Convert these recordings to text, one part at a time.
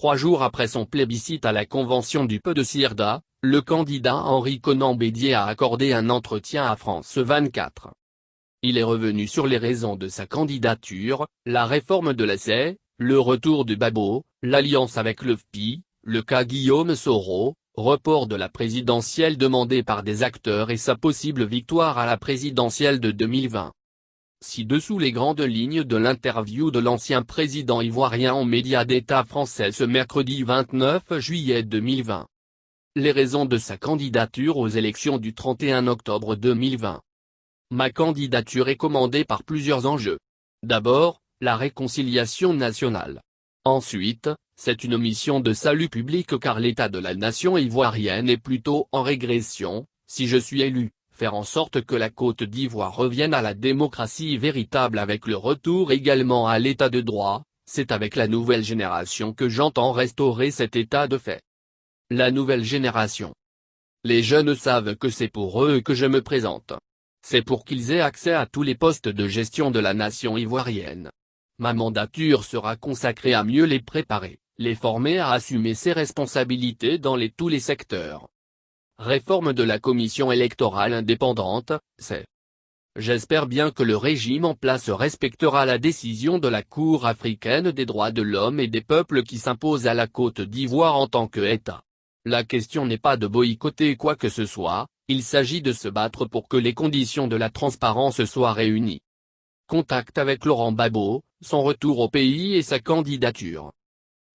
3 jours après son plébiscite à la convention du Peu de Sirda, le candidat Henri Konan Bédier a accordé un entretien à France 24. Il est revenu sur les raisons de sa candidature, la réforme de l'essai, le retour de Gbagbo, l'alliance avec le FPI, le cas Guillaume Soro, report de la présidentielle demandée par des acteurs et sa possible victoire à la présidentielle de 2020. Ci-dessous les grandes lignes de l'interview de l'ancien président ivoirien aux médias d'État français ce mercredi 29 juillet 2020. Les raisons de sa candidature aux élections du 31 octobre 2020. Ma candidature est commandée par plusieurs enjeux. D'abord, la réconciliation nationale. Ensuite, c'est une mission de salut public car l'état de la nation ivoirienne est plutôt en régression. Si je suis élu, faire en sorte que la Côte d'Ivoire revienne à la démocratie véritable avec le retour également à l'état de droit, c'est avec la nouvelle génération que j'entends restaurer cet état de fait. La nouvelle génération. Les jeunes savent que c'est pour eux que je me présente. C'est pour qu'ils aient accès à tous les postes de gestion de la nation ivoirienne. Ma mandature sera consacrée à mieux les préparer, les former à assumer ses responsabilités dans tous les secteurs. Réforme de la commission électorale indépendante, c'est. J'espère bien que le régime en place respectera la décision de la Cour africaine des droits de l'homme et des peuples qui s'impose à la Côte d'Ivoire en tant que État. La question n'est pas de boycotter quoi que ce soit, il s'agit de se battre pour que les conditions de la transparence soient réunies. Contact avec Laurent Gbagbo, son retour au pays et sa candidature.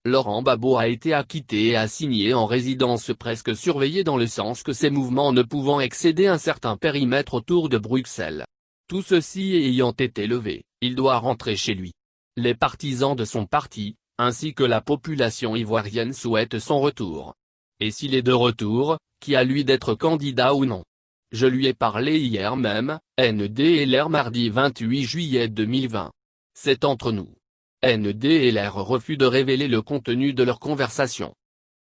Laurent Gbagbo a été acquitté et assigné en résidence presque surveillée dans le sens que ses mouvements ne pouvant excéder un certain périmètre autour de Bruxelles. Tout ceci ayant été levé, il doit rentrer chez lui. Les partisans de son parti, ainsi que la population ivoirienne souhaitent son retour. Et s'il est de retour, qui à lui d'être candidat ou non. Je lui ai parlé hier même, NDLR mardi 28 juillet 2020. C'est entre nous. NDLR refuse de révéler le contenu de leur conversation.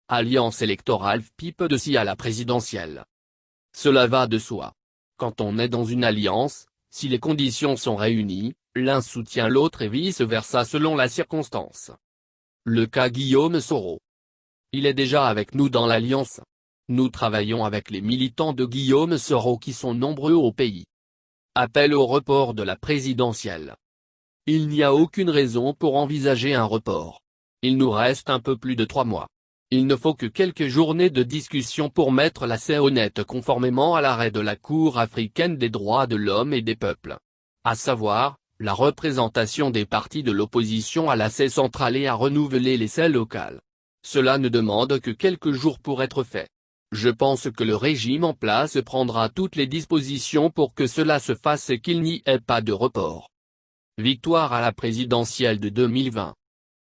Alliance électorale FPI de si à la présidentielle. Cela va de soi. Quand on est dans une alliance, si les conditions sont réunies, l'un soutient l'autre et vice-versa selon la circonstance. Le cas Guillaume Soro. Il est déjà avec nous dans l'alliance. Nous travaillons avec les militants de Guillaume Soro qui sont nombreux au pays. Appel au report de la présidentielle. Il n'y a aucune raison pour envisager un report. Il nous reste un peu plus de 3 mois. Il ne faut que quelques journées de discussion pour mettre la scène honnête conformément à l'arrêt de la Cour africaine des droits de l'homme et des peuples. À savoir, la représentation des partis de l'opposition à l'Assemblée centrale et à renouveler les scènes locales. Cela ne demande que quelques jours pour être fait. Je pense que le régime en place prendra toutes les dispositions pour que cela se fasse et qu'il n'y ait pas de report. Victoire à la présidentielle de 2020.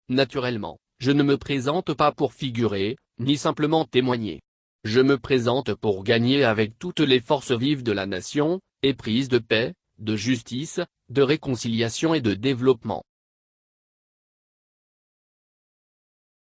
Naturellement, je ne me présente pas pour figurer, ni simplement témoigner. Je me présente pour gagner avec toutes les forces vives de la nation, éprise de paix, de justice, de réconciliation et de développement.